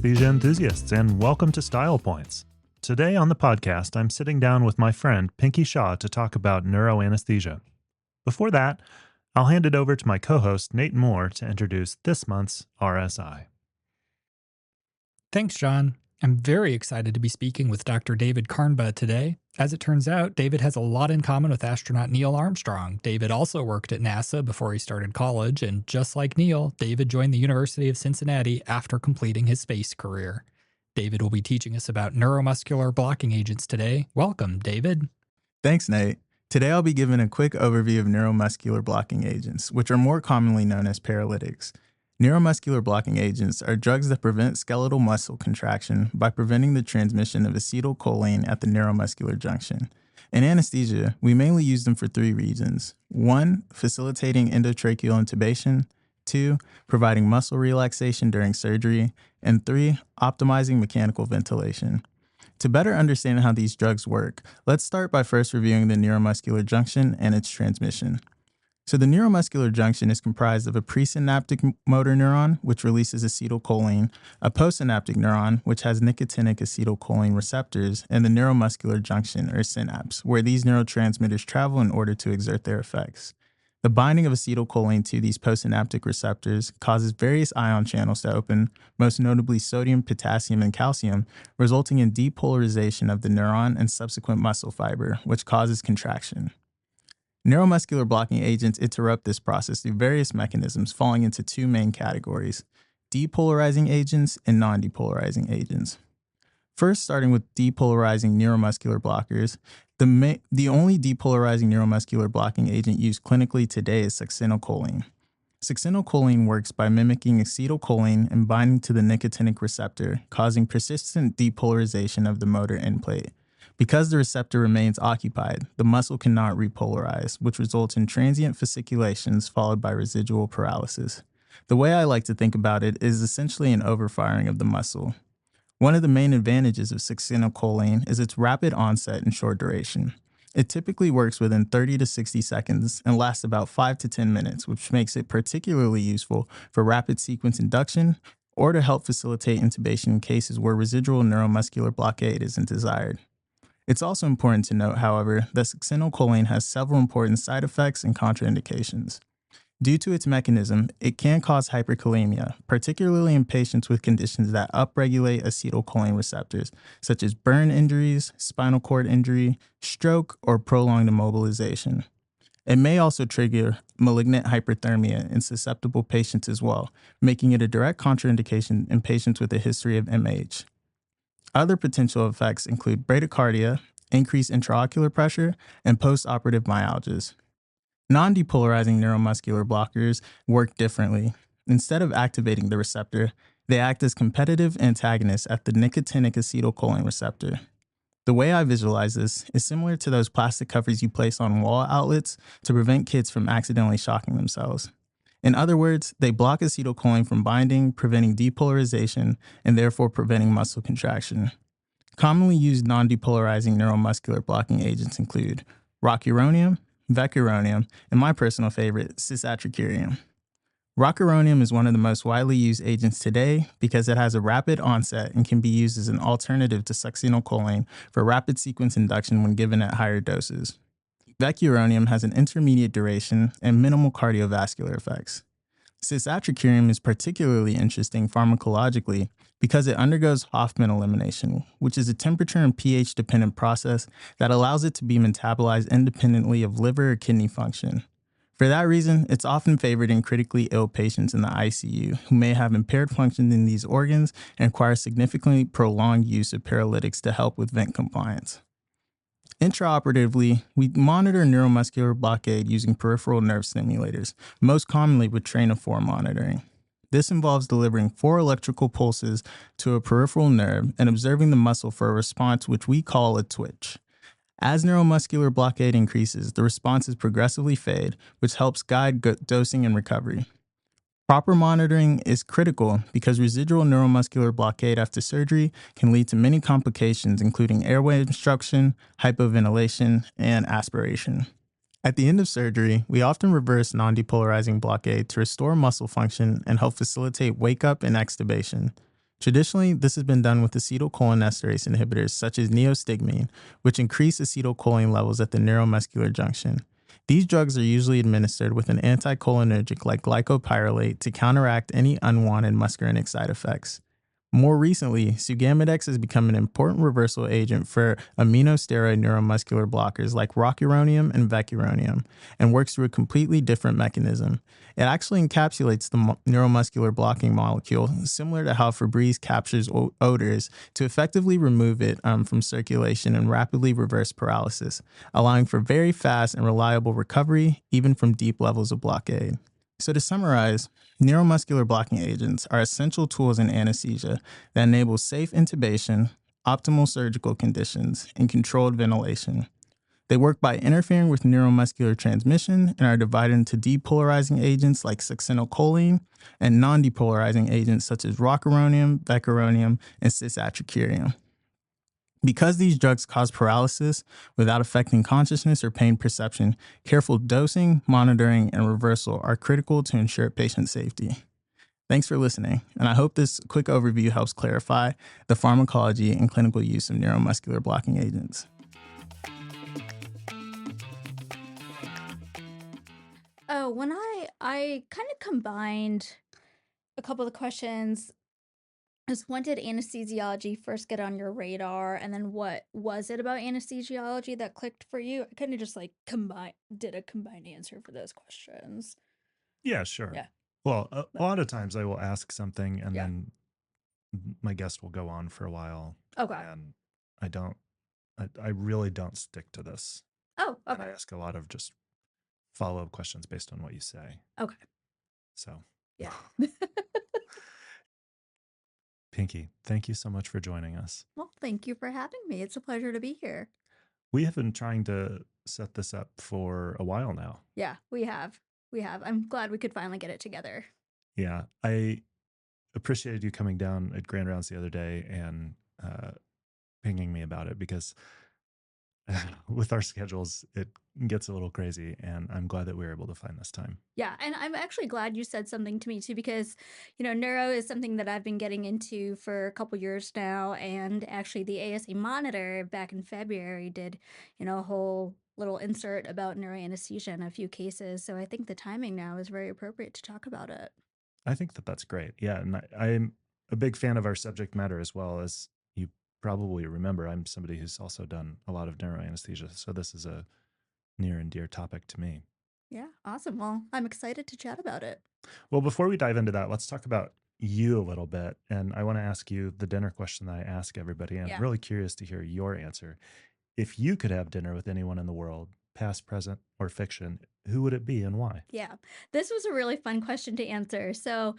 neuroanesthesia enthusiasts, and welcome to Style Points. Today on the podcast, I'm sitting down with my friend Pinkey Shah to talk about neuroanesthesia. Before that, I'll hand it over to my co-host Nate Moore to introduce this month's RSI. Thanks, John. I'm very excited to be speaking with Dr. David Karngba today. As it turns out, David has a lot in common with astronaut Neil Armstrong. David also worked at NASA before he started college, and just like Neil, David joined the University of Cincinnati after completing his space career. David will be teaching us about neuromuscular blocking agents today. Welcome, David. Thanks, Nate. Today I'll be giving a quick overview of neuromuscular blocking agents, which are more commonly known as paralytics. Neuromuscular blocking agents are drugs that prevent skeletal muscle contraction by preventing the transmission of acetylcholine at the neuromuscular junction. In anesthesia, we mainly use them for three reasons. 1, facilitating endotracheal intubation. 2, providing muscle relaxation during surgery. And 3, optimizing mechanical ventilation. To better understand how these drugs work, let's start by first reviewing the neuromuscular junction and its transmission. So the neuromuscular junction is comprised of a presynaptic motor neuron, which releases acetylcholine, a postsynaptic neuron, which has nicotinic acetylcholine receptors, and the neuromuscular junction, or synapse, where these neurotransmitters travel in order to exert their effects. The binding of acetylcholine to these postsynaptic receptors causes various ion channels to open, most notably sodium, potassium, and calcium, resulting in depolarization of the neuron and subsequent muscle fiber, which causes contraction. Neuromuscular blocking agents interrupt this process through various mechanisms, falling into two main categories: depolarizing agents and non-depolarizing agents. First, starting with depolarizing neuromuscular blockers, the only depolarizing neuromuscular blocking agent used clinically today is succinylcholine. Succinylcholine works by mimicking acetylcholine and binding to the nicotinic receptor, causing persistent depolarization of the motor end plate. Because the receptor remains occupied, the muscle cannot repolarize, which results in transient fasciculations followed by residual paralysis. The way I like to think about it is essentially an overfiring of the muscle. One of the main advantages of succinylcholine is its rapid onset and short duration. It typically works within 30 to 60 seconds and lasts about 5 to 10 minutes, which makes it particularly useful for rapid sequence induction or to help facilitate intubation in cases where residual neuromuscular blockade isn't desired. It's also important to note, however, that succinylcholine has several important side effects and contraindications. Due to its mechanism, it can cause hyperkalemia, particularly in patients with conditions that upregulate acetylcholine receptors, such as burn injuries, spinal cord injury, stroke, or prolonged immobilization. It may also trigger malignant hyperthermia in susceptible patients as well, making it a direct contraindication in patients with a history of MH. Other potential effects include bradycardia, increased intraocular pressure, and postoperative myalgias. Non-depolarizing neuromuscular blockers work differently. Instead of activating the receptor, they act as competitive antagonists at the nicotinic acetylcholine receptor. The way I visualize this is similar to those plastic covers you place on wall outlets to prevent kids from accidentally shocking themselves. In other words, they block acetylcholine from binding, preventing depolarization, and therefore preventing muscle contraction. Commonly used non-depolarizing neuromuscular blocking agents include rocuronium, vecuronium, and my personal favorite, cisatracurium. Rocuronium is one of the most widely used agents today because it has a rapid onset and can be used as an alternative to succinylcholine for rapid sequence induction when given at higher doses. Vecuronium has an intermediate duration and minimal cardiovascular effects. Cisatracurium is particularly interesting pharmacologically because it undergoes Hofmann elimination, which is a temperature and pH-dependent process that allows it to be metabolized independently of liver or kidney function. For that reason, it's often favored in critically ill patients in the ICU who may have impaired function in these organs and require significantly prolonged use of paralytics to help with vent compliance. Intraoperatively, we monitor neuromuscular blockade using peripheral nerve stimulators, most commonly with train of 4 monitoring. This involves delivering 4 electrical pulses to a peripheral nerve and observing the muscle for a response which we call a twitch. As neuromuscular blockade increases, the responses progressively fade, which helps guide dosing and recovery. Proper monitoring is critical because residual neuromuscular blockade after surgery can lead to many complications, including airway obstruction, hypoventilation, and aspiration. At the end of surgery, we often reverse non-depolarizing blockade to restore muscle function and help facilitate wake-up and extubation. Traditionally, this has been done with acetylcholinesterase inhibitors such as neostigmine, which increase acetylcholine levels at the neuromuscular junction. These drugs are usually administered with an anticholinergic like glycopyrrolate to counteract any unwanted muscarinic side effects. More recently, sugammadex has become an important reversal agent for aminosteroid neuromuscular blockers like rocuronium and vecuronium and works through a completely different mechanism. It actually encapsulates the neuromuscular blocking molecule, similar to how Febreze captures odors to effectively remove it from circulation and rapidly reverse paralysis, allowing for very fast and reliable recovery, even from deep levels of blockade. So to summarize, neuromuscular blocking agents are essential tools in anesthesia that enable safe intubation, optimal surgical conditions, and controlled ventilation. They work by interfering with neuromuscular transmission and are divided into depolarizing agents like succinylcholine and non-depolarizing agents such as rocuronium, vecuronium, and cisatracurium. Because these drugs cause paralysis without affecting consciousness or pain perception, careful dosing, monitoring, and reversal are critical to ensure patient safety. Thanks for listening, and I hope this quick overview helps clarify the pharmacology and clinical use of neuromuscular blocking agents. Oh, when I kind of combined a couple of questions. Is when did anesthesiology first get on your radar? And then what was it about anesthesiology that clicked for you? I kind of just like did a combined answer for those questions. Yeah, sure. Yeah. Well, a lot of times I will ask something and Yeah. then my guest will go on for a while. Okay. And I really don't stick to this. Oh, And I okay. ask a lot of just follow-up questions based on what you say. Okay. So, Yeah. Pinkey, thank you so much for joining us. Well, thank you for having me. It's a pleasure to be here. We have been trying to set this up for a while now. Yeah, we have. I'm glad we could finally get it together. Yeah, I appreciated you coming down at Grand Rounds the other day and pinging me about it because with our schedules, it gets a little crazy, and I'm glad that we were able to find this time. Yeah, and I'm actually glad you said something to me too, because neuro is something that I've been getting into for a couple years now, and actually the ASA Monitor back in February did a whole little insert about neuroanesthesia in a few cases. So I think the timing now is very appropriate to talk about it. I think that that's great. Yeah, and I'm a big fan of our subject matter as well. As you probably remember, I'm somebody who's also done a lot of neuroanesthesia, so this is a near and dear topic to me. Yeah, awesome. Well, I'm excited to chat about it. Well, before we dive into that, let's talk about you a little bit. And I want to ask you the dinner question that I ask everybody. And Yeah. I'm really curious to hear your answer. If you could have dinner with anyone in the world, past, present, or fiction, who would it be and why? Yeah, this was a really fun question to answer. So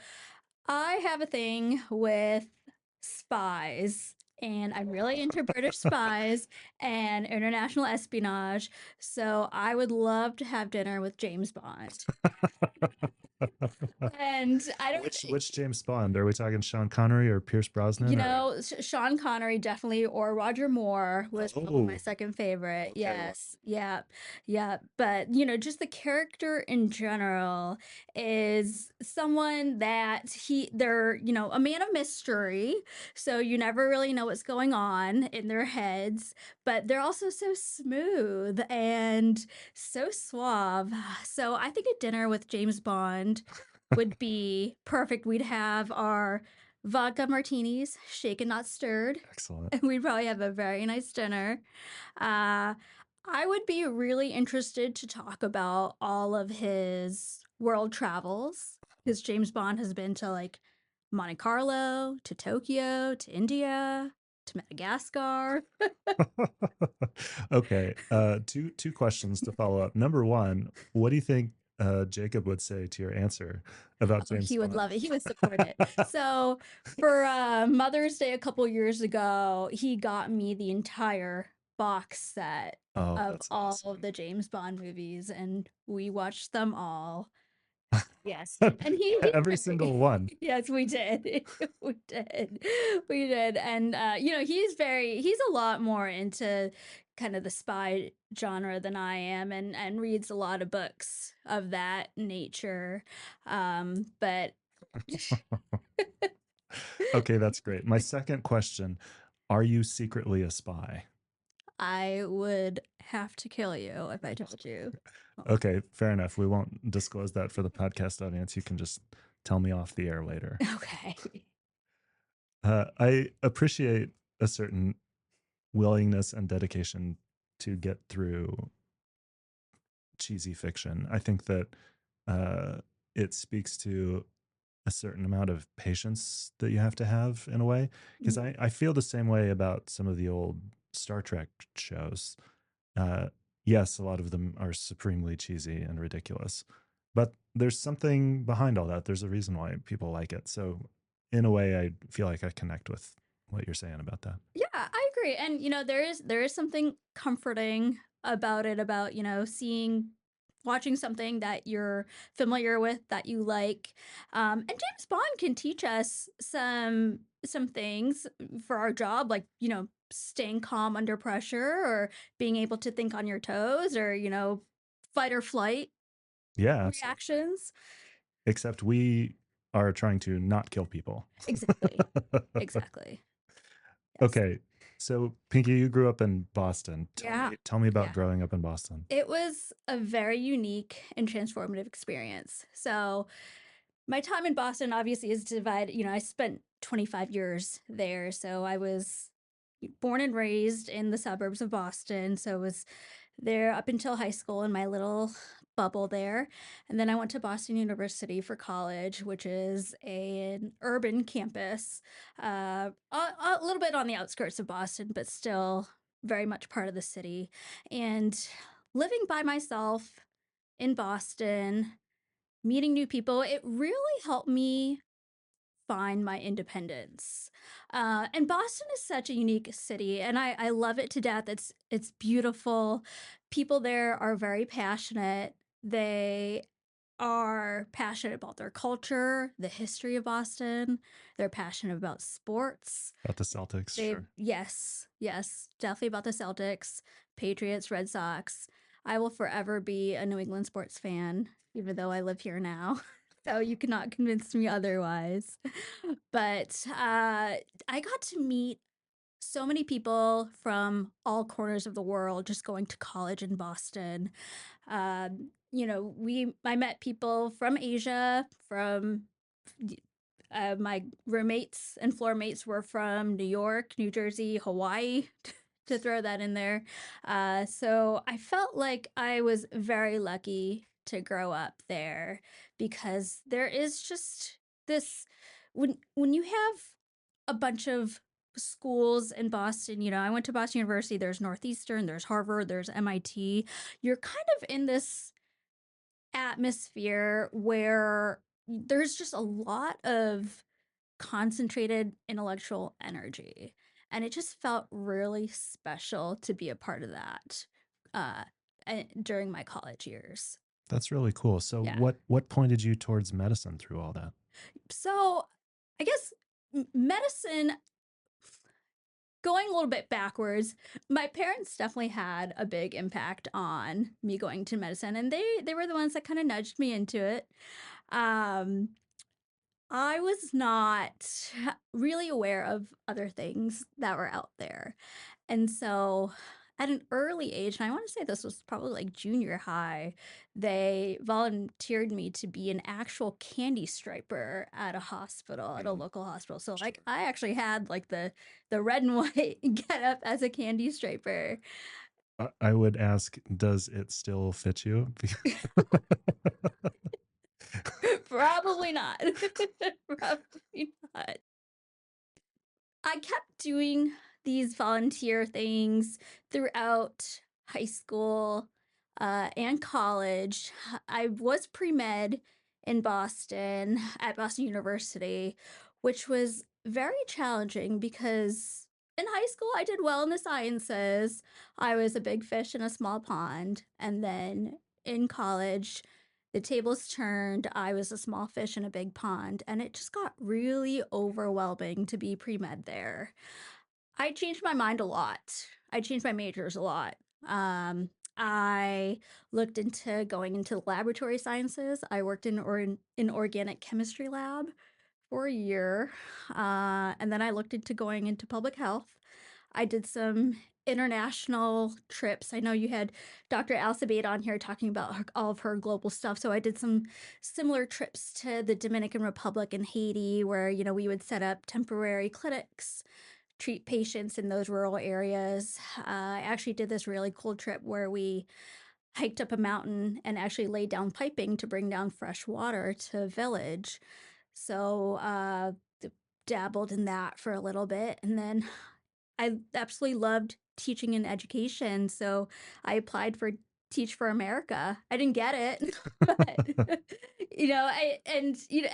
I have a thing with spies, and I'm really into British spies and international espionage. So I would love to have dinner with James Bond. And I don't, Which James Bond? Are we talking Sean Connery or Pierce Brosnan? Sean Connery definitely, or Roger Moore was probably my Oh, second favorite. okay. Yes, yeah, yeah. But just the character in general is someone that they're a man of mystery, so you never really know what's going on in their heads, but they're also so smooth and so suave. So I think a dinner with James Bond would be perfect. We'd have our vodka martinis, shaken not stirred, Excellent. and we'd probably have a very nice dinner. I would be really interested to talk about all of his world travels, because James Bond has been to like Monte Carlo, to Tokyo, to India, to Madagascar. Okay. Two questions to follow up. Number one, what do you think Jacob would say to your answer about James He would Bond? love it. He would support it. So for Mother's Day a couple years ago, he got me the entire box set Oh, of that's all awesome. of the James Bond movies, and we watched them all. Yes. And he's Every single one. Yes, we did. We did. We did. And he's a lot more into kind of the spy genre than I am, and reads a lot of books of that nature. But Okay, that's great. My second question, are you secretly a spy? I would have to kill you if I told you. Okay, fair enough. We won't disclose that for the podcast audience. You can just tell me off the air later. Okay. I appreciate a certain willingness and dedication to get through cheesy fiction. I think that uh, it speaks to a certain amount of patience that you have to have in a way. Because I feel the same way about some of the old Star Trek shows. Uh, yes, a lot of them are supremely cheesy and ridiculous, but there's something behind all that. There's a reason why people like it. So, in a way, I feel like I connect with what you're saying about that. Yeah, I agree. And there is something comforting about it, about, watching something that you're familiar with, that you like. And James Bond can teach us some things for our job, like, staying calm under pressure, or being able to think on your toes, or, fight or flight Yeah, absolutely. reactions. Except we are trying to not kill people. Exactly. Exactly. Yes. Okay. So, Pinky, you grew up in Boston. Yeah. Tell me about Yeah. growing up in Boston. It was a very unique and transformative experience. So, my time in Boston obviously is divided. I spent 25 years there. So, I was born and raised in the suburbs of Boston. So, I was there up until high school in my little bubble there. And then I went to Boston University for college, which is an urban campus, a little bit on the outskirts of Boston, but still very much part of the city. And living by myself in Boston, meeting new people, it really helped me find my independence. And Boston is such a unique city, and I love it to death. It's beautiful. People there are very passionate. They are passionate about their culture, the history of Boston. They're passionate about sports. About the Celtics, sure. Yes, definitely about the Celtics, Patriots, Red Sox. I will forever be a New England sports fan, even though I live here now. So you cannot convince me otherwise. But I got to meet so many people from all corners of the world just going to college in Boston. I met people from Asia, from my roommates and floor mates were from New York, New Jersey, Hawaii, to throw that in there. So I felt like I was very lucky to grow up there, because there is just this, when you have a bunch of schools in Boston. I went to Boston University. There's Northeastern, there's Harvard, there's MIT. You're kind of in this atmosphere where there's just a lot of concentrated intellectual energy. And it just felt really special to be a part of that uh, during my college years. That's really cool. So, Yeah. what pointed you towards medicine through all that? So I guess medicine, going a little bit backwards, my parents definitely had a big impact on me going to medicine, and they were the ones that kind of nudged me into it. Um, I was not really aware of other things that were out there. And so at an early age, and I want to say this was probably like junior high, they volunteered me to be an actual candy striper at a hospital, at a local hospital. So like I actually had like the red and white get up as a candy striper. I would ask, does it still fit you? Probably not. Probably not. I kept doing these volunteer things throughout high school and college. I was pre med in Boston at Boston University, which was very challenging because in high school I did well in the sciences. I was a big fish in a small pond. And then in college, the tables turned. I was a small fish in a big pond, and it just got really overwhelming to be pre med there. I changed my mind a lot. I changed my majors a lot. I looked into going into laboratory sciences. I worked in an organic chemistry lab for a year, and then I looked into going into public health. I did some international trips. I know you had Dr. Alcibiade on here talking about all of her global stuff. So I did some similar trips to the Dominican Republic and Haiti, where, we would set up temporary clinics, treat patients in those rural areas. I actually did this really cool trip where we hiked up a mountain and actually laid down piping to bring down fresh water to a village. So, dabbled in that for a little bit. And then I absolutely loved teaching and education. So I applied for Teach for America. I didn't get it, but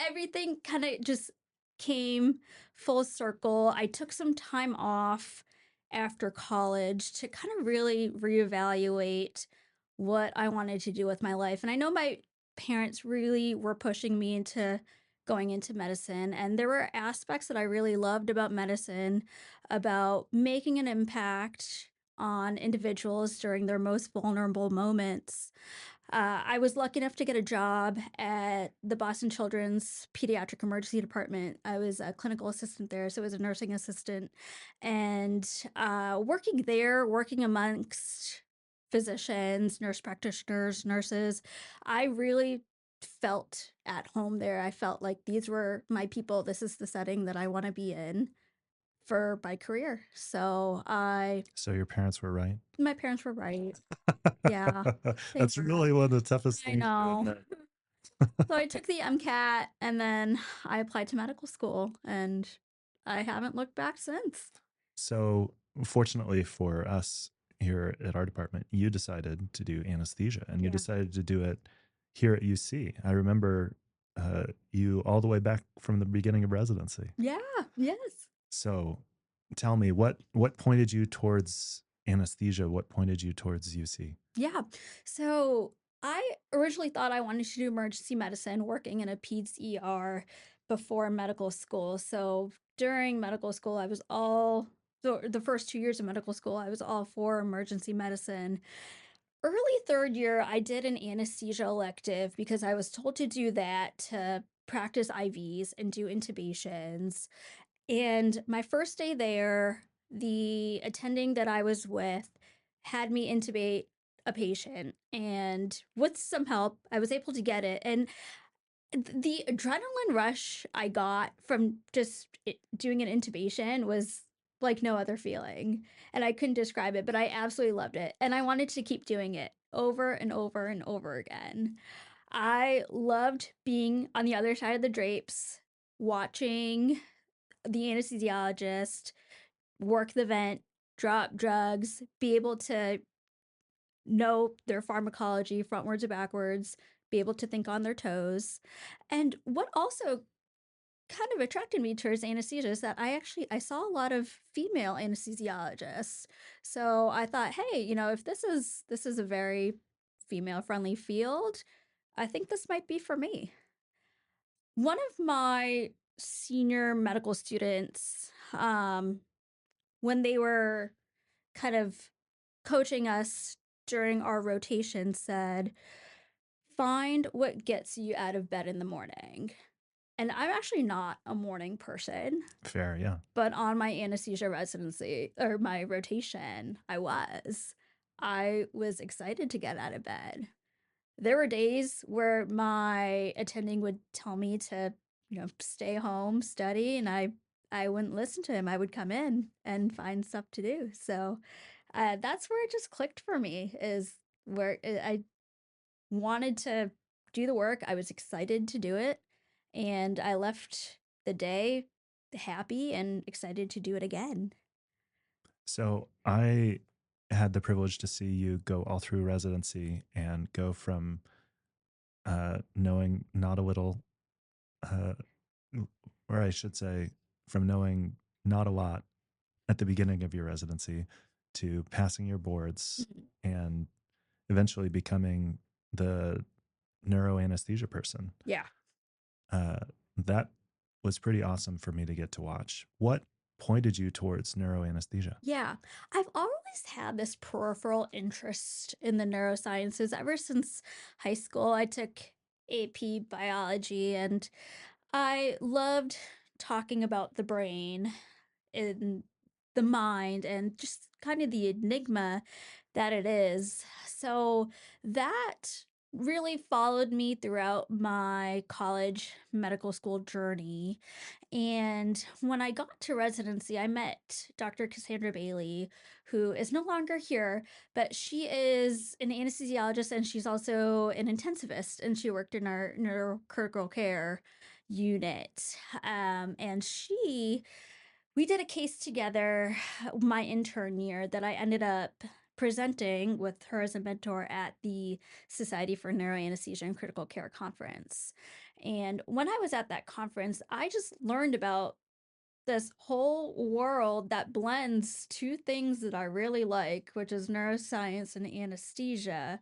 everything kind of just came full circle. I took some time off after college to kind of really reevaluate what I wanted to do with my life. And I know my parents really were pushing me into going into medicine, and there were aspects that I really loved about medicine, about making an impact on individuals during their most vulnerable moments. I was lucky enough to get a job at the Boston Children's Pediatric Emergency Department. I was a clinical assistant there, so I was a nursing assistant. And working there, working amongst physicians, nurse practitioners, nurses, I really felt at home there. I felt like these were my people. This is the setting that I want to be in for my career. So So your parents were right. my parents were right. Yeah, they That's were. really one of the toughest I things. know. So I took the MCAT and then I applied to medical school and I haven't looked back since. So fortunately for us here at our department, you decided to do anesthesia and you Yeah. decided to do it here at UC. I remember you all the way back from the beginning of residency. Yeah, yes. So tell me, what pointed you towards anesthesia? What pointed you towards UC? Yeah. So I originally thought I wanted to do emergency medicine, working in a peds ER before medical school. So during medical school, I was all the first 2 years of medical school, I was all for emergency medicine. Early third year, I did an anesthesia elective because I was told to do that to practice IVs and do intubations. And my first day there, the attending that I was with had me intubate a patient. And with some help, I was able to get it. And the adrenaline rush I got from just doing an intubation was like no other feeling. And I couldn't describe it, but I absolutely loved it. And I wanted to keep doing it over and over and over again. I loved being on the other side of the drapes, watching the anesthesiologist work the vent, drop drugs, be able to know their pharmacology frontwards or backwards, be able to think on their toes. And what also kind of attracted me towards anesthesia is that I saw a lot of female anesthesiologists. So I thought, hey, if this is a very female friendly field, I think this might be for me. One of my senior medical students, when they were kind of coaching us during our rotation, said, find what gets you out of bed in the morning. And I'm actually not a morning person, Fair, yeah. but on my anesthesia residency or my rotation, I was. I was excited to get out of bed. There were days where my attending would tell me to, stay home, study, and I wouldn't listen to him. I would come in and find stuff to do. So that's where it just clicked for me, is where I wanted to do the work. I was excited to do it, and I left the day happy and excited to do it again. So I had the privilege to see you go all through residency and go from knowing not a little, uh, or I should say, from knowing not a lot at the beginning of your residency to passing your boards Mhm. and eventually becoming the neuroanesthesia person. Yeah. That was pretty awesome for me to get to watch. What pointed you towards neuroanesthesia? Yeah, I've always had this peripheral interest in the neurosciences ever since high school. I took AP biology, and I loved talking about the brain and the mind and just kind of the enigma that it is. So that really followed me throughout my college medical school journey. And when I got to residency, I met Dr. Cassandra Bailey, who is no longer here, but she is an anesthesiologist and she's also an intensivist, and she worked in our neurocritical care unit. And we did a case together my intern year that I ended up presenting with her as a mentor at the Society for Neuroanesthesia and Critical Care conference. And when I was at that conference, I just learned about this whole world that blends two things that I really like, which is neuroscience and anesthesia.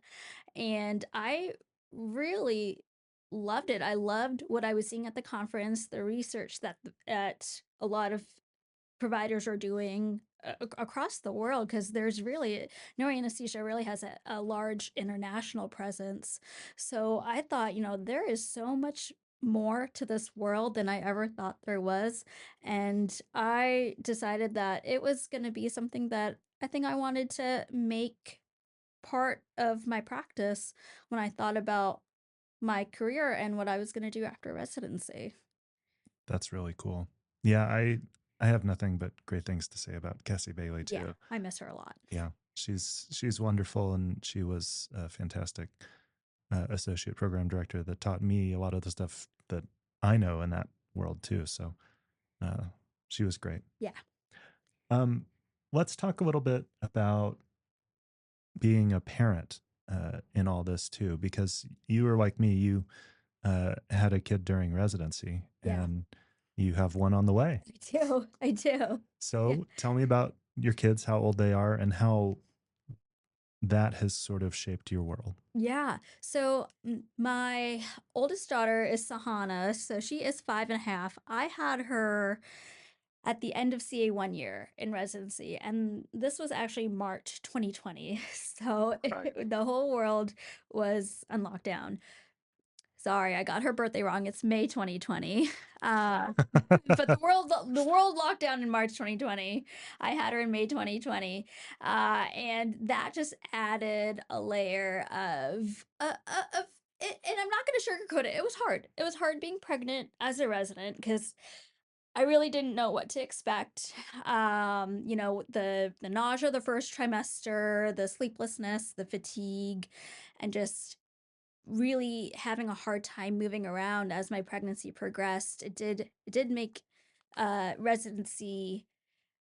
And I really loved it. I loved what I was seeing at the conference, the research that a lot of providers are doing across the world, because there's really neuroanesthesia really has a large international presence. So I thought, there is so much more to this world than I ever thought there was. And I decided that it was going to be something that I think I wanted to make part of my practice when I thought about my career and what I was going to do after residency. That's really cool. Yeah, I have nothing but great things to say about Cassie Bailey too. Yeah, I miss her a lot. Yeah, she's wonderful, and she was a fantastic associate program director that taught me a lot of the stuff that I know in that world too. So she was great. Yeah. Let's talk a little bit about being a parent in all this too, because you were like me. You had a kid during residency, Yeah. and you have one on the way. I do. So Yeah. tell me about your kids, how old they are, and how that has sort of shaped your world. Yeah. So my oldest daughter is Sahana. So she is 5.5. I had her at the end of CA 1 year in residency. And this was actually March 2020. So Right. the whole world was on lockdown. Sorry, I got her birthday wrong. It's May 2020. But the world locked down in March 2020. I had her in May 2020. And that just added a layer of it, and I'm not going to sugarcoat it. It was hard. It was hard being pregnant as a resident because I really didn't know what to expect. The nausea the first trimester, the sleeplessness, the fatigue, and just really having a hard time moving around as my pregnancy progressed. It did make residency,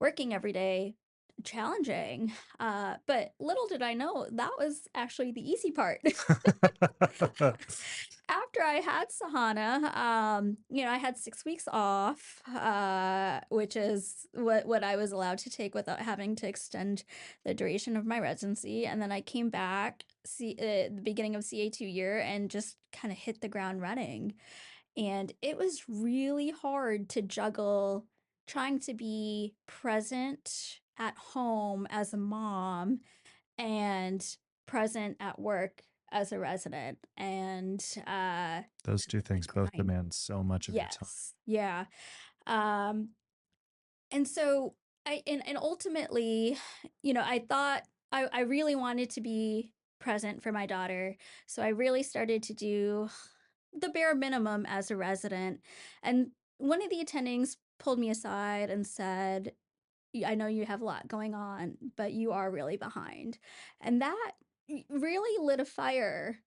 working every day, challenging. But little did I know that was actually the easy part. After I had Sahana, I had 6 weeks off, which is what I was allowed to take without having to extend the duration of my residency. And then I came back the beginning of CA2 year and just kind of hit the ground running. And it was really hard to juggle trying to be present at home as a mom and present at work as a resident. And Those two things both grind. demand so much of your time. Yes. Yeah. Um, and so and ultimately, I thought I really wanted to be present for my daughter. So I really started to do the bare minimum as a resident. And one of the attendings pulled me aside and said, I know you have a lot going on, but you are really behind. And that really lit a fire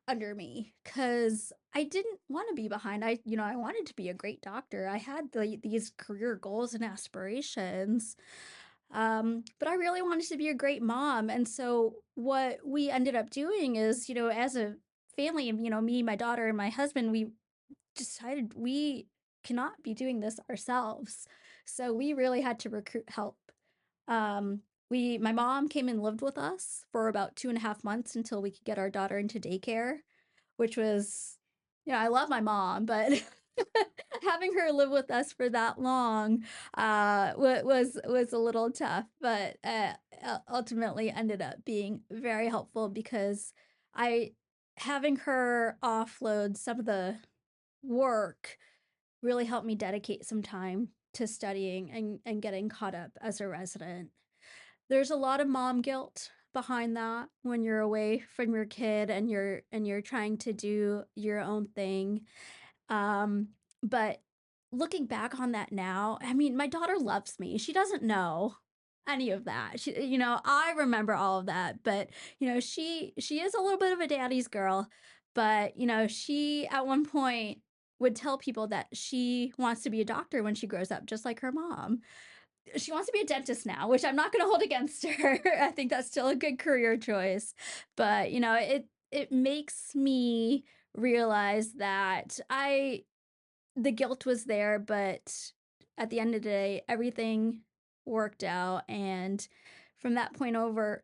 under me, because I didn't want to be behind. I wanted to be a great doctor. I had these career goals and aspirations. But I really wanted to be a great mom. And so what we ended up doing is, as a family, and, me, my daughter, and my husband, we decided we cannot be doing this ourselves. So we really had to recruit help. My mom came and lived with us for about 2.5 months until we could get our daughter into daycare, which was, I love my mom, but having her live with us for that long was a little tough, but ultimately ended up being very helpful, because I having her offload some of the work really helped me dedicate some time to studying and getting caught up as a resident. There's a lot of mom guilt behind that when you're away from your kid and you're trying to do your own thing. Um, but looking back on that now, I mean, my daughter loves me. She doesn't know any of that. I remember all of that, but she is a little bit of a daddy's girl, but she at one point would tell people that she wants to be a doctor when she grows up, just like her mom. She wants to be a dentist now, which I'm not going to hold against her. I think that's still a good career choice, but it makes me realize that the guilt was there, but at the end of the day, everything worked out. And from that point over,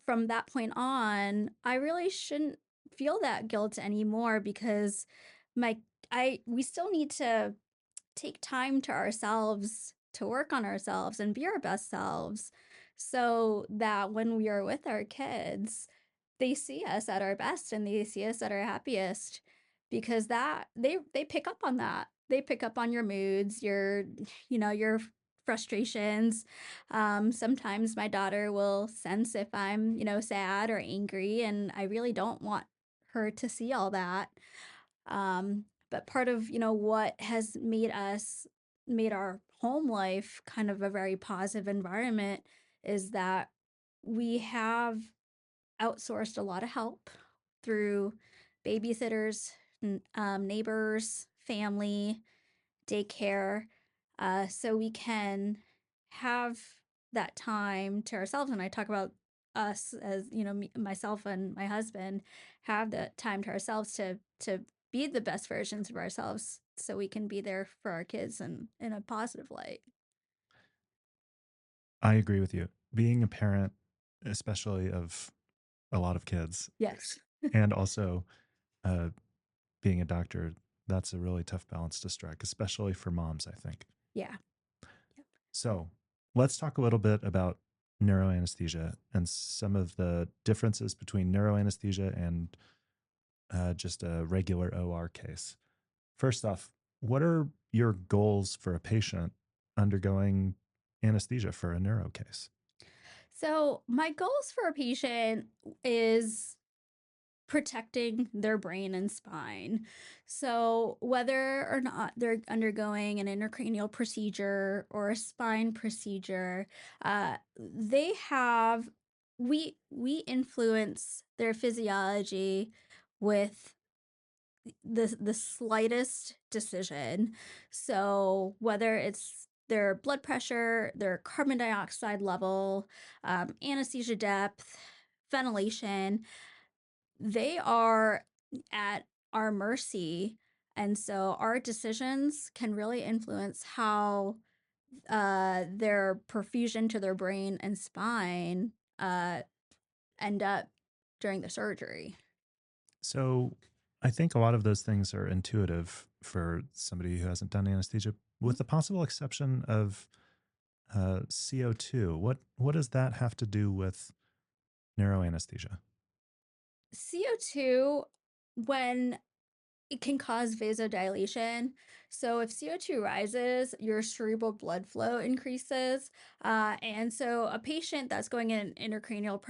from that point on, I really shouldn't feel that guilt anymore because my we still need to take time to ourselves to work on ourselves and be our best selves so that when we are with our kids, they see us at our best and they see us at our happiest because that they pick up on that. They pick up on your moods, your frustrations. Sometimes my daughter will sense if I'm, sad or angry, and I really don't want her to see all that. But part of, what has made our home life kind of a very positive environment is that we have outsourced a lot of help through babysitters, neighbors, family, daycare, so we can have that time to ourselves. And I talk about us as myself and my husband have that time to ourselves to be the best versions of ourselves, so we can be there for our kids and in a positive light. I agree with you. Being a parent, especially of a lot of kids, Yes. and also uh, being a doctor, that's a really tough balance to strike, especially for moms, I think. Yeah. Yep. So let's talk a little bit about neuroanesthesia and some of the differences between neuroanesthesia and just a regular OR case. First off, what are your goals for a patient undergoing anesthesia for a neuro case? So my goals for a patient is protecting their brain and spine. So, whether or not they're undergoing an intracranial procedure or a spine procedure, they have we influence their physiology with the slightest decision. So, whether it's their blood pressure, their carbon dioxide level, anesthesia depth, ventilation, they are at our mercy. And so our decisions can really influence how their perfusion to their brain and spine uh, end up during the surgery. So I think a lot of those things are intuitive for somebody who hasn't done anesthesia, with the possible exception of CO2. What does that have to do with neuroanesthesia? CO2, when it can cause vasodilation. So if CO2 rises, your cerebral blood flow increases. And so a patient that's going in an intracranial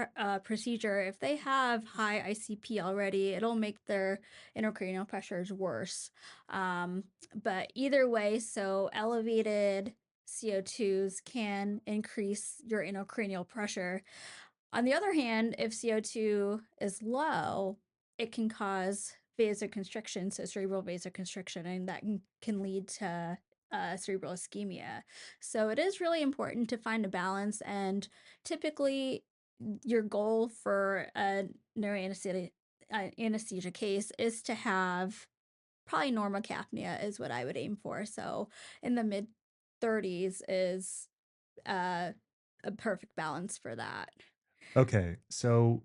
procedure, if they have high ICP already, it'll make their intracranial pressures worse. But either way, so elevated CO2s can increase your intracranial pressure. On the other hand, if CO2 is low, it can cause vasoconstriction, so cerebral vasoconstriction, and that can lead to cerebral ischemia. So it is really important to find a balance, and typically your goal for a neuroanesthesia anesthesia case is to have probably normocapnia is what I would aim for. So in the mid 30s is uh, a perfect balance for that. Okay, so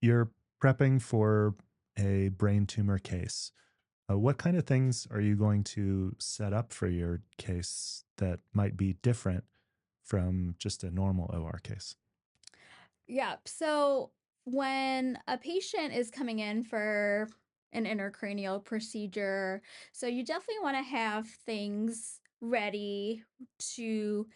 you're prepping for a brain tumor case. What kind of things are you going to set up for your case that might be different from just a normal OR case? Yeah. So when a patient is coming in for an intracranial procedure. So you definitely want to have things ready to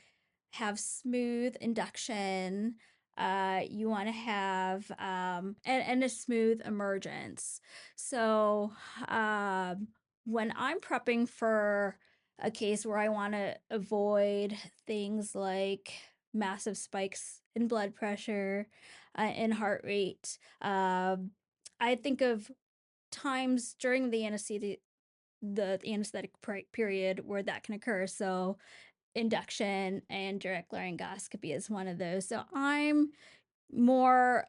have smooth induction. You want to have and a smooth emergence. So when I'm prepping for a case where I want to avoid things like massive spikes in blood pressure and heart rate, I think of times during the anesthetic period where that can occur. So induction and direct laryngoscopy is one of those. So I'm more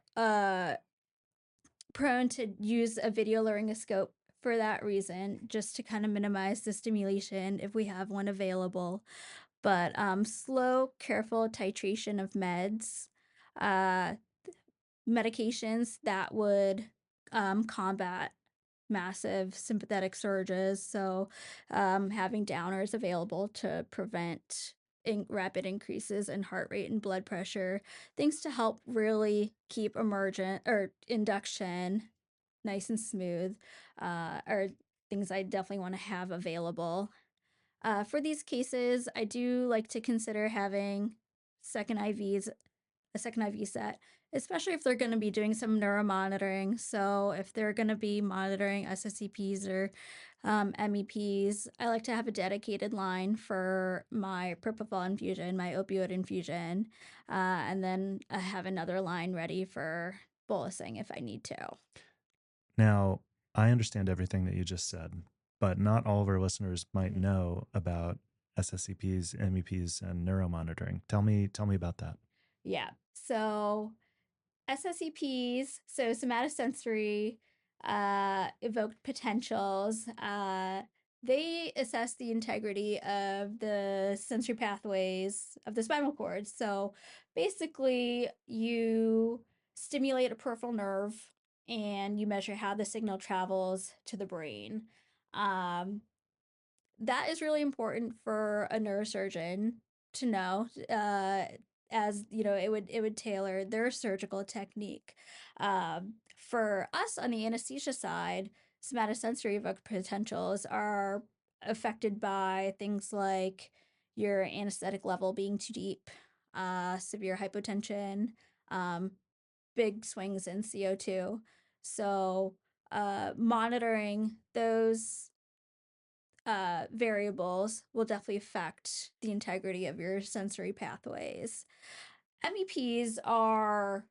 prone to use a video laryngoscope for that reason, just to kind of minimize the stimulation if we have one available. But slow, careful titration of meds, uh, medications that would combat massive sympathetic surges. So having downers available to prevent rapid increases in heart rate and blood pressure, things to help really keep emergent or induction nice and smooth, are things I definitely want to have available. For these cases, I do like to consider having second IVs a second IV set, especially if they're going to be doing some neuromonitoring. So if they're going to be monitoring SSCPs or MEPs, I like to have a dedicated line for my propofol infusion, my opioid infusion, and then I have another line ready for bolusing if I need to. Now, I understand everything that you just said, but not all of our listeners might know about SSCPs, MEPs, and neuromonitoring. Tell me about that. Yeah. So SSEPs, so somatosensory evoked potentials, they assess the integrity of the sensory pathways of the spinal cord. So basically, you stimulate a peripheral nerve and you measure how the signal travels to the brain. Um, that is really important for a neurosurgeon to know, as you know, it would tailor their surgical technique. For us on the anesthesia side, somatosensory evoked potentials are affected by things like your anesthetic level being too deep, severe hypotension, um, big swings in CO2. So monitoring those variables will definitely affect the integrity of your sensory pathways. MEPs are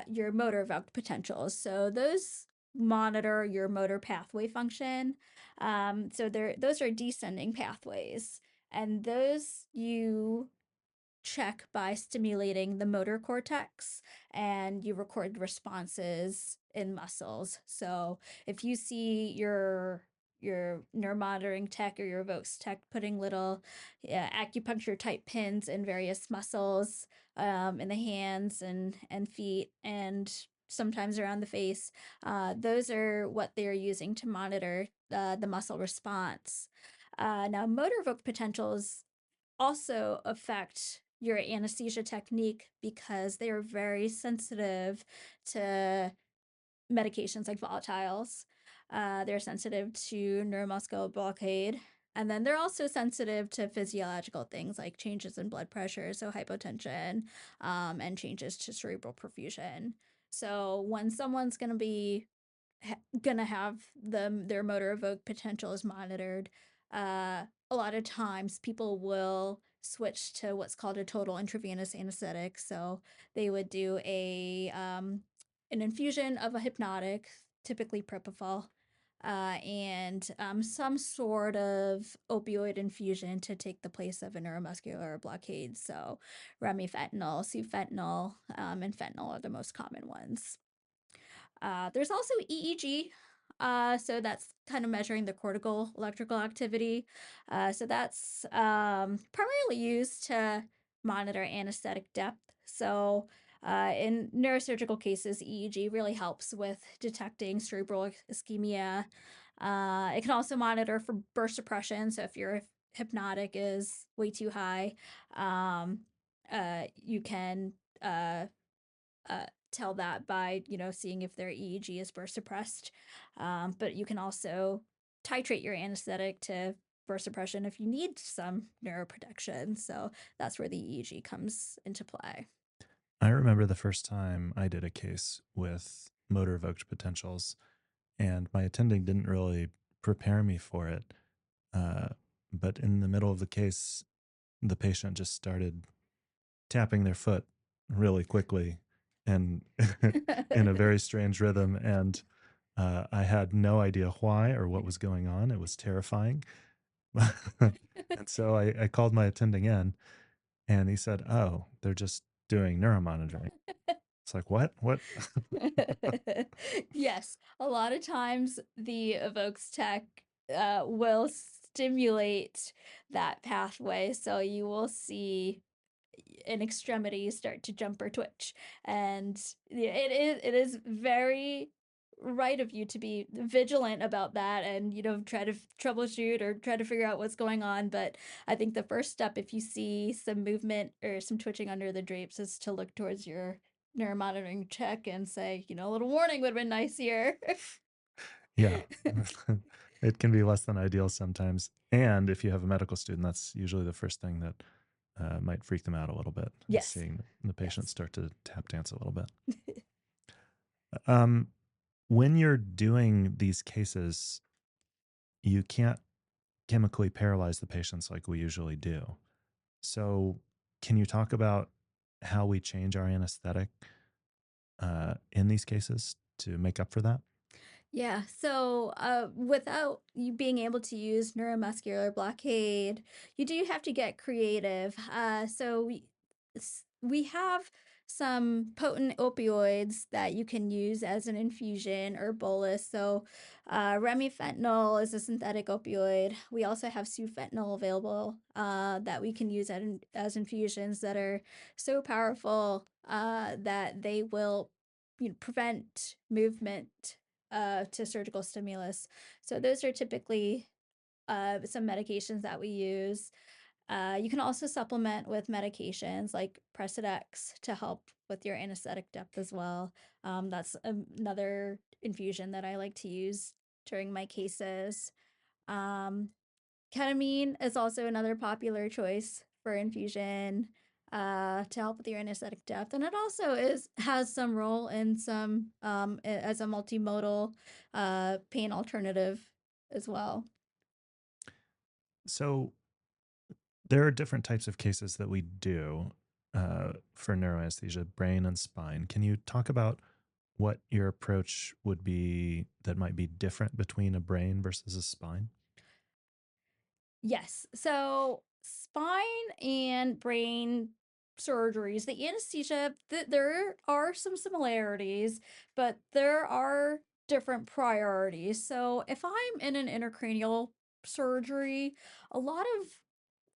your motor evoked potentials. So those monitor your motor pathway function. Those are descending pathways, and those you check by stimulating the motor cortex, and you record responses in muscles. So if you see your neuromonitoring tech or your Vox tech putting little acupuncture type pins in various muscles, in the hands and feet, and sometimes around the face, those are what they're using to monitor the muscle response. Now, motor evoked potentials also affect your anesthesia technique because they are very sensitive to medications like volatiles. They're sensitive to neuromuscular blockade. And then they're also sensitive to physiological things like changes in blood pressure, so hypotension, and changes to cerebral perfusion. So when someone's going to be gonna have their motor evoked potential is monitored, a lot of times people will switch to what's called a total intravenous anesthetic. So they would do an infusion of a hypnotic, typically propofol, and some sort of opioid infusion to take the place of a neuromuscular blockade. So remifentanil, sufentanil, and fentanyl are the most common ones. There's also EEG. So that's kind of measuring the cortical electrical activity. So that's primarily used to monitor anesthetic depth. So in neurosurgical cases, EEG really helps with detecting cerebral ischemia. It can also monitor for burst suppression. So if your hypnotic is way too high, you can tell that by, seeing if their EEG is burst suppressed. But you can also titrate your anesthetic to burst suppression if you need some neuroprotection. So that's where the EEG comes into play. I remember the first time I did a case with motor evoked potentials, and my attending didn't really prepare me for it. But in the middle of the case, the patient just started tapping their foot really quickly and in a very strange rhythm. And I had no idea why or what was going on. It was terrifying. And so I called my attending in, and he said, "Oh, they're just doing neuromonitoring." It's like, what? What? Yes, a lot of times the evokes tech will stimulate that pathway, so you will see an extremity start to jump or twitch, and it is very right of you to be vigilant about that, and try to troubleshoot or try to figure out what's going on. But I think the first step, if you see some movement or some twitching under the drapes, is to look towards your neuromonitoring check and say, a little warning would have been nice here. Yeah. It can be less than ideal sometimes. And if you have a medical student, that's usually the first thing that might freak them out a little bit, is Yes. seeing the patient Yes. start to tap dance a little bit. Um, when you're doing these cases, you can't chemically paralyze the patients like we usually do. So, can you talk about how we change our anesthetic in these cases to make up for that? Yeah, so without you being able to use neuromuscular blockade, you do have to get creative. So we have some potent opioids that you can use as an infusion or bolus. So remifentanil is a synthetic opioid. We also have sufentanil available that we can use as infusions that are so powerful that they will prevent movement to surgical stimulus. So those are typically some medications that we use. You can also supplement with medications like Precedex to help with your anesthetic depth as well. That's another infusion that I like to use during my cases. Um, Ketamine is also another popular choice for infusion to help with your anesthetic depth, and it also has some role in some as a multimodal pain alternative as well. So, there are different types of cases that we do for neuroanesthesia, brain and spine. Can you talk about what your approach would be that might be different between a brain versus a spine? Yes. So spine and brain surgeries, the anesthesia, there are some similarities, but there are different priorities. So if I'm in an intracranial surgery, a lot of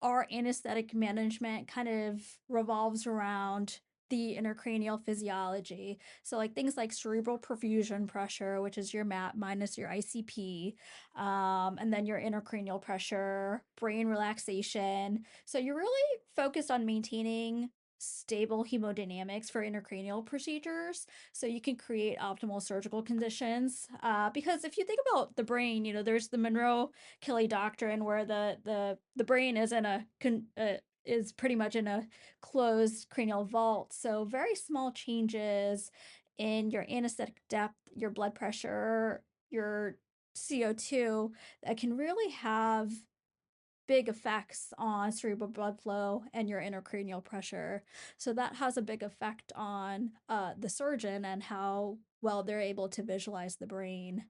our anesthetic management kind of revolves around the intracranial physiology. So, like things like cerebral perfusion pressure, which is your MAP minus your ICP, and then your intracranial pressure, brain relaxation. So, you're really focused on maintaining stable hemodynamics for intracranial procedures so you can create optimal surgical conditions. Because if you think about the brain, there's the Monroe Kelly doctrine where the brain is is pretty much in a closed cranial vault. So very small changes in your anesthetic depth, your blood pressure, your CO2 that can really have big effects on cerebral blood flow and your intracranial pressure. So that has a big effect on the surgeon and how well they're able to visualize the brain.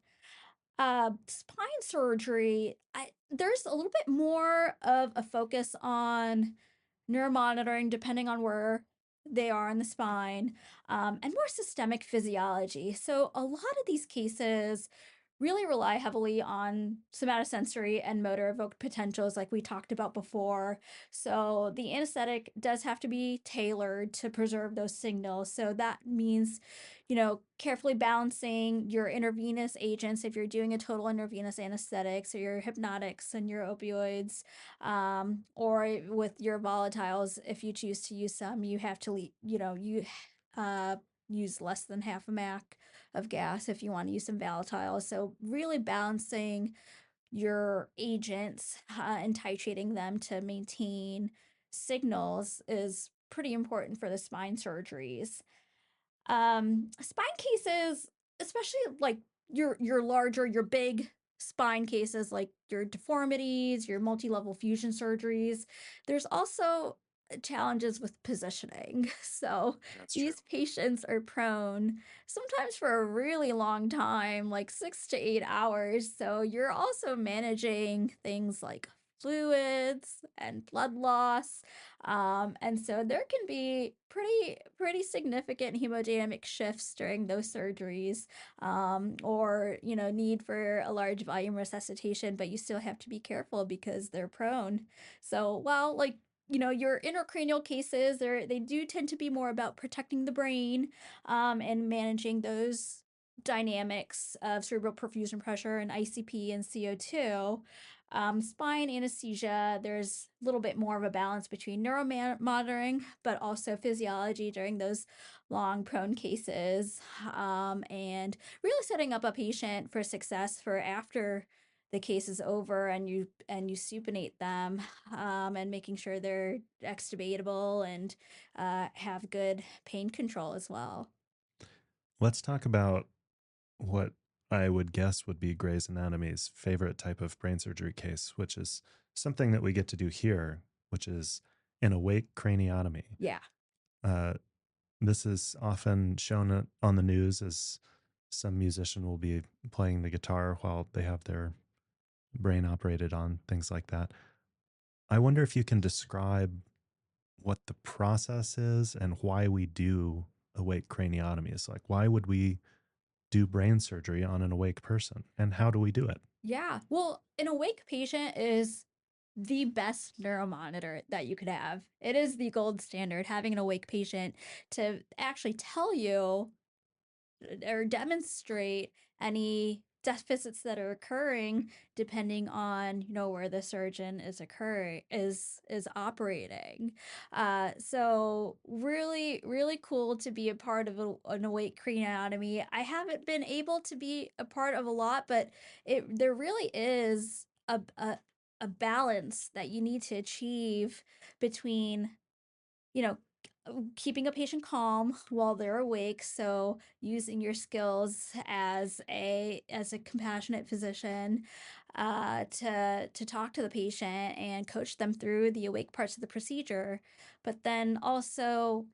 Spine surgery, there's a little bit more of a focus on neuromonitoring depending on where they are in the spine, and more systemic physiology. So a lot of these cases really rely heavily on somatosensory and motor evoked potentials, like we talked about before. So the anesthetic does have to be tailored to preserve those signals. So that means, carefully balancing your intravenous agents if you're doing a total intravenous anesthetic, so your hypnotics and your opioids, or with your volatiles, if you choose to use some, you have to, you use less than half a mac of gas if you want to use some volatile. So really balancing your agents and titrating them to maintain signals is pretty important for the spine surgeries. Spine cases, especially like your larger, your big spine cases, like your deformities, your multi-level fusion surgeries, there's also challenges with positioning. So That's true. these patients are prone sometimes for a really long time, like 6 to 8 hours. So you're also managing things like fluids and blood loss, and so there can be pretty significant hemodynamic shifts during those surgeries, or need for a large volume resuscitation, but you still have to be careful because they're prone. So while like your intracranial cases, they do tend to be more about protecting the brain, and managing those dynamics of cerebral perfusion pressure and ICP and CO2. Spine anesthesia, there's a little bit more of a balance between neuromonitoring, but also physiology during those long prone cases, and really setting up a patient for success for after the case is over and you supinate them, and making sure they're extubatable and have good pain control as well. Let's talk about what I would guess would be Grey's Anatomy's favorite type of brain surgery case, which is something that we get to do here, which is an awake craniotomy. Yeah. Uh, this is often shown on the news as some musician will be playing the guitar while they have their brain operated on, things like that. I wonder if you can describe what the process is and why we do awake craniotomies. Like, why would we do brain surgery on an awake person, and how do we do it? Yeah. Well, an awake patient is the best neuromonitor that you could have. It is the gold standard, having an awake patient to actually tell you or demonstrate any deficits that are occurring depending on where the surgeon is operating. So really cool to be a part of an awake craniotomy. I haven't been able to be a part of a lot, but there really is a balance that you need to achieve between you know keeping a patient calm while they're awake, so using your skills as a compassionate physician, to talk to the patient and coach them through the awake parts of the procedure, but then also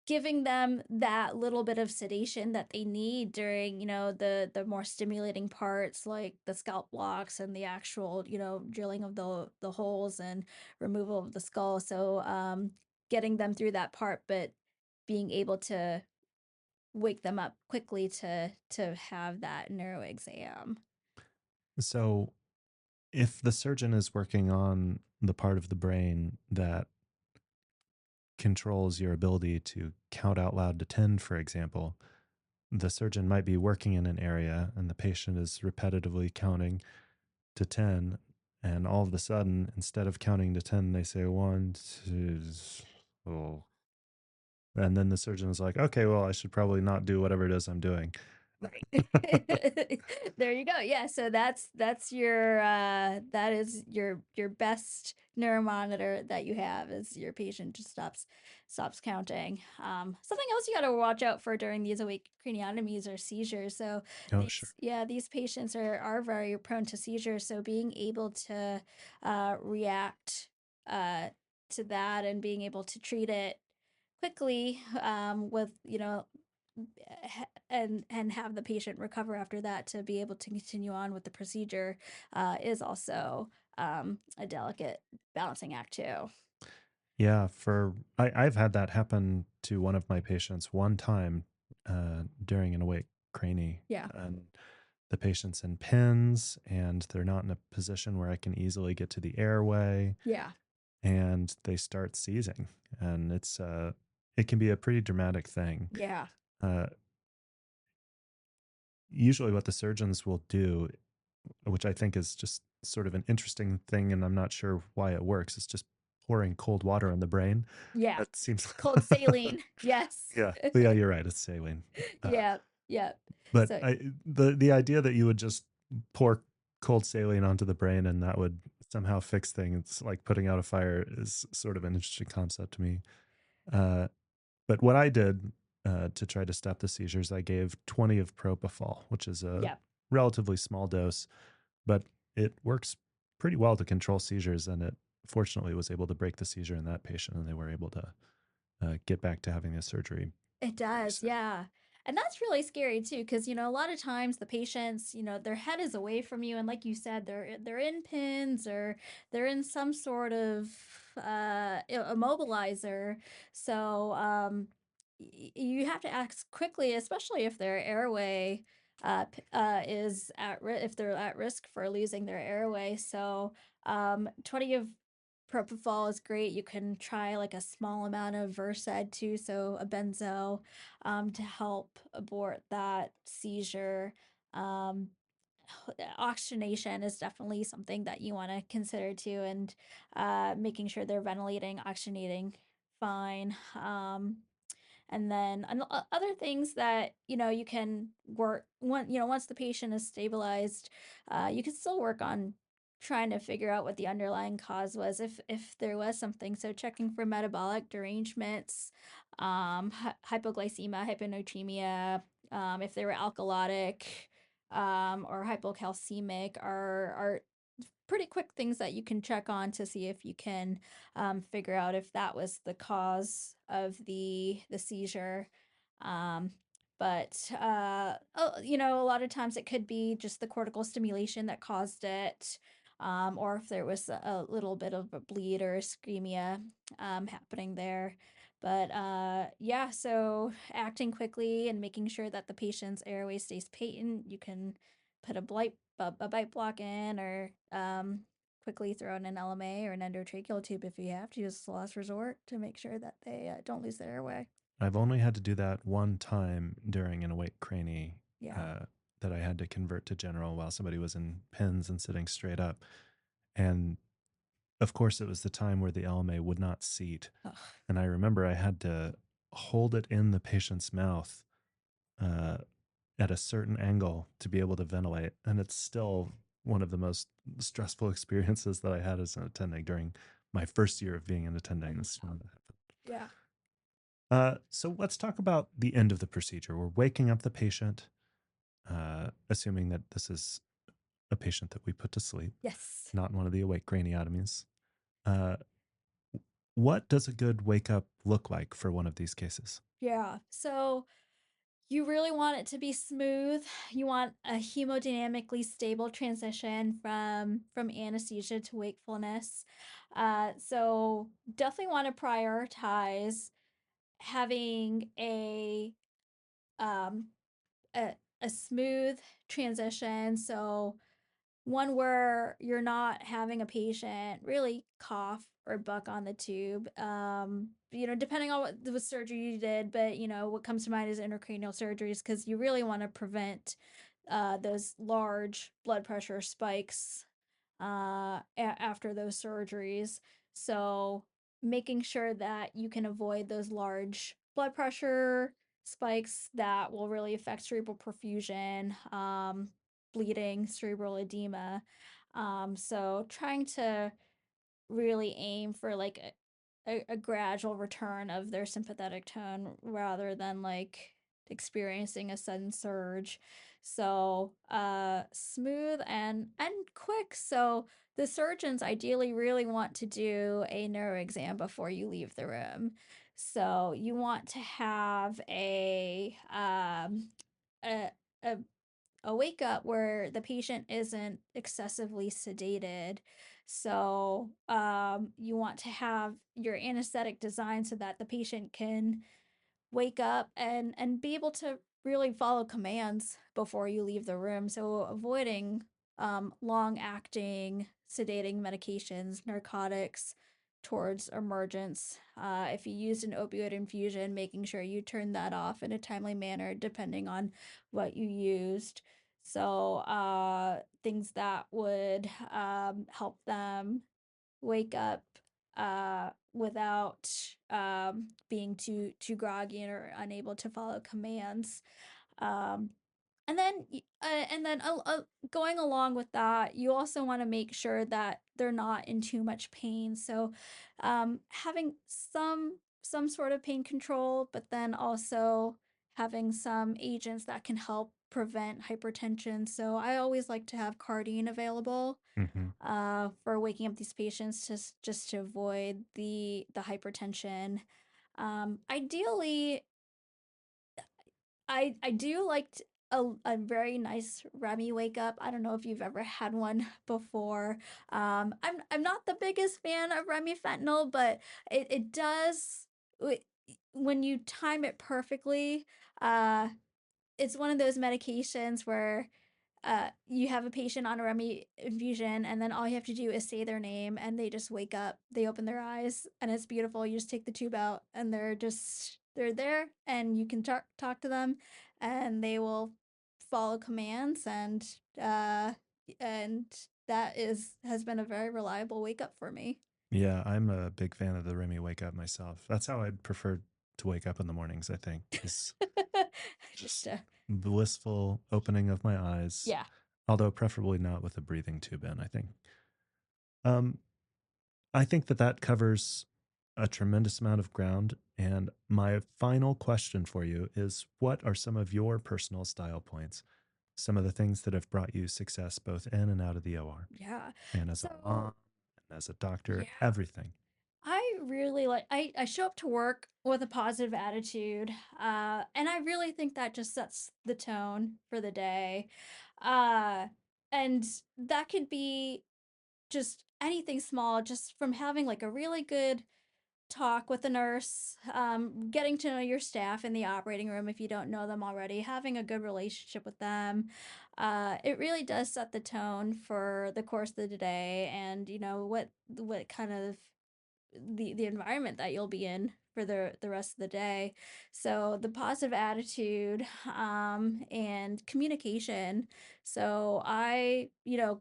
giving them that little bit of sedation that they need during the more stimulating parts, like the scalp blocks and the actual drilling of the holes and removal of the skull. So getting them through that part, but being able to wake them up quickly to have that neuro exam. So, if the surgeon is working on the part of the brain that controls your ability to count out loud to 10, for example, the surgeon might be working in an area and the patient is repetitively counting to 10. And all of a sudden, instead of counting to 10, they say 1, 2, oh. And then the surgeon is like, okay, well, I should probably not do whatever it is I'm doing. Right. There you go. Yeah, so that's your that is your best neuromonitor that you have, is your patient just stops counting. Something else you got to watch out for during these awake craniotomies are seizures. So Oh, sure. these patients are very prone to seizures, so being able to react to that and being able to treat it quickly, with and have the patient recover after that to be able to continue on with the procedure, is also a delicate balancing act too. Yeah, I've had that happen to one of my patients one time during an awake cranie. Yeah. And the patient's in pins and they're not in a position where I can easily get to the airway, Yeah. and they start seizing. And it can be a pretty dramatic thing. Yeah. Uh, Usually what the surgeons will do, which I think is just sort of an interesting thing, and I'm not sure why it works, is just pouring cold water on the brain. Yeah. That seems Cold saline. Yes. yeah, yeah, you're right. It's saline. Yeah. Yeah. But So the idea that you would just pour cold saline onto the brain and that would somehow fix things, like putting out a fire, is sort of an interesting concept to me. Uh, but what I did to try to stop the seizures, I gave 20 of propofol, which is a yeah. relatively small dose, but it works pretty well to control seizures. And it fortunately was able to break the seizure in that patient, and they were able to get back to having a surgery. It does, soon. yeah. And that's really scary too, because a lot of times the patients, their head is away from you, and like you said, they're in pins or they're in some sort of immobilizer. So you have to act quickly, especially if their airway is if they're at risk for losing their airway. So 20 of propofol is great. You can try like a small amount of Versed too, so a benzo, to help abort that seizure. Um, Oxygenation is definitely something that you want to consider too, and making sure they're ventilating, oxygenating fine. And then other things that you can work once the patient is stabilized, you can still work on trying to figure out what the underlying cause was, if there was something. So checking for metabolic derangements, hypoglycemia, hyponatremia, if they were alkalotic, or hypocalcemic, are pretty quick things that you can check on to see if you can figure out if that was the cause of the seizure. Um, but a lot of times it could be just the cortical stimulation that caused it, or if there was a little bit of a bleed or ischemia happening there. But yeah, so acting quickly and making sure that the patient's airway stays patent. You can put a bite block in, or quickly throw in an LMA or an endotracheal tube if you have to, use the last resort to make sure that they don't lose their airway. I've only had to do that one time during an awake cranie, Yeah. that I had to convert to general while somebody was in pins and sitting straight up. And of course, it was the time where the LMA would not seat. Ugh. And I remember I had to hold it in the patient's mouth uh, at a certain angle to be able to ventilate. And it's still one of the most stressful experiences that I had as an attending during my first year of being an attending. Yeah. So let's talk about the end of the procedure. We're waking up the patient, assuming that this is a patient that we put to sleep, Yes. not one of the awake craniotomies. Uh, what does a good wake up look like for one of these cases? Yeah. So you really want it to be smooth. You want a hemodynamically stable transition from anesthesia to wakefulness. So definitely want to prioritize having um, a a smooth transition. So one where you're not having a patient really cough or buck on the tube. Depending on what surgery you did, but what comes to mind is intracranial surgeries, because you really want to prevent those large blood pressure spikes after those surgeries. So making sure that you can avoid those large blood pressure spikes that will really affect cerebral perfusion, bleeding, cerebral edema. So trying to really aim for like a gradual return of their sympathetic tone rather than like experiencing a sudden surge. So smooth and quick. So the surgeons ideally really want to do a neuro exam before you leave the room. So you want to have a, a wake up where the patient isn't excessively sedated. So you want to have your anesthetic designed so that the patient can wake up and be able to really follow commands before you leave the room. So avoiding long acting sedating medications, narcotics towards emergence. If you used an opioid infusion, making sure you turn that off in a timely manner depending on what you used. So things that would help them wake up without being too groggy or unable to follow commands. Um, and then going along with that, you also want to make sure that they're not in too much pain. So having some sort of pain control, but then also having some agents that can help prevent hypertension. So I always like to have Cardine available Mm-hmm. for waking up these patients just to avoid the hypertension. Ideally, I do like a very nice REMI wake up. I don't know if you've ever had one before. I'm not the biggest fan of REMI fentanyl, but it does when you time it perfectly. Uh, it's one of those medications where you have a patient on a REMI infusion, and then all you have to do is say their name, and they just wake up. They open their eyes, and it's beautiful. You just take the tube out, and they're there, and you can talk to them, and they will follow commands, uh, and that has been a very reliable wake up for me. Yeah, I'm a big fan of the Remy wake up myself. That's how I'd prefer to wake up in the mornings, I think, is Just just blissful opening of my eyes. yeah. Although preferably not with a breathing tube in, I think. Um, I think that covers a tremendous amount of ground. And my final question for you is, what are some of your personal style points? Some of the things that have brought you success both in and out of the OR Yeah. and as a mom, and as a doctor, Yeah. everything. I really I show up to work with a positive attitude. And I really think that just sets the tone for the day. Uh and that could be just anything small, just from having like a really good talk with a nurse, getting to know your staff in the operating room if you don't know them already, having a good relationship with them. It really does set the tone for the course of the day, and what kind of the environment that you'll be in for the rest of the day. So the positive attitude and communication. So I,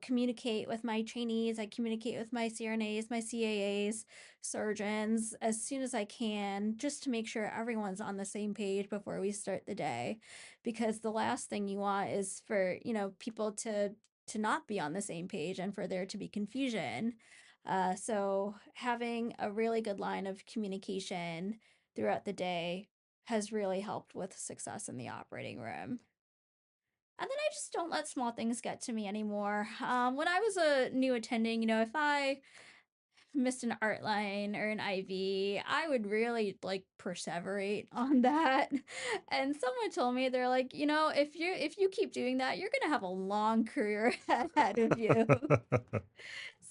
communicate with my trainees, I communicate with my CRNAs, my CAAs, surgeons as soon as I can, just to make sure everyone's on the same page before we start the day, because the last thing you want is for, people to not be on the same page and for there to be confusion. So having a really good line of communication throughout the day has really helped with success in the operating room. And then I just don't let small things get to me anymore. When I was a new attending, if I missed an art line or an IV, I would really like perseverate on that. And someone told me, they're like, if you keep doing that, you're gonna have a long career ahead of you.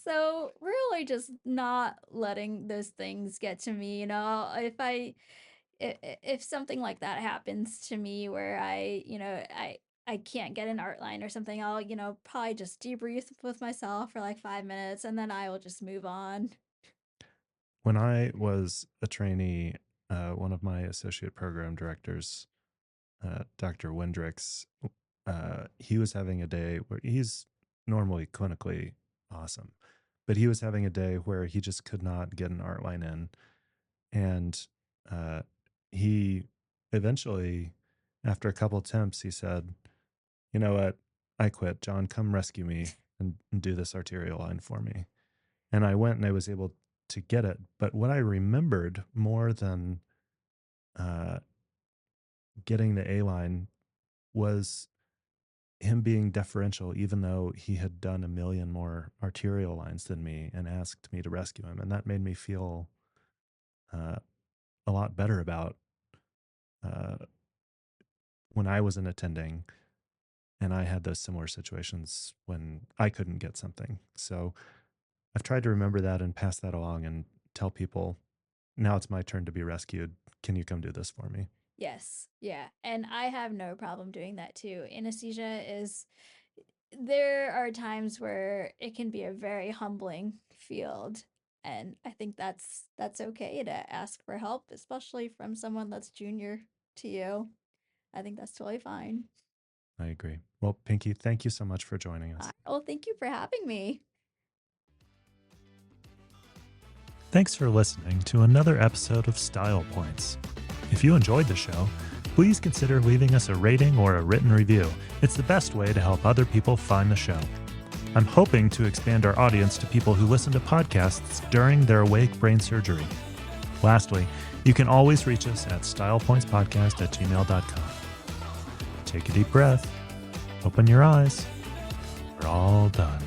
So really just not letting those things get to me, if something like that happens to me where I can't get an art line or something, I'll, probably just debrief with myself for like 5 minutes, and then I will just move on. When I was a trainee, one of my associate program directors, Dr. Wendricks, he was having a day where he's normally clinically awesome, but he was having a day where he just could not get an art line in. And uh, he eventually, after a couple attempts, he said, "You know what? I quit. John, come rescue me and do this arterial line for me." And I went and I was able to get it. But what I remembered more than uh, getting the A line was him being deferential, even though he had done a million more arterial lines than me and asked me to rescue him. And that made me feel uh, a lot better about uh, when I was an attending and I had those similar situations when I couldn't get something. So I've tried to remember that and pass that along and tell people, now it's my turn to be rescued. Can you come do this for me? Yes, yeah. And I have no problem doing that too. There are times where it can be a very humbling field. And I think that's okay to ask for help, especially from someone that's junior to you. I think that's totally fine. I agree. Well, Pinky, thank you so much for joining us. Well, thank you for having me. Thanks for listening to another episode of Style Points. If you enjoyed the show, please consider leaving us a rating or a written review. It's the best way to help other people find the show. I'm hoping to expand our audience to people who listen to podcasts during their awake brain surgery. Lastly, you can always reach us at stylepointspodcast@gmail.com. Take a deep breath. Open your eyes. We're all done.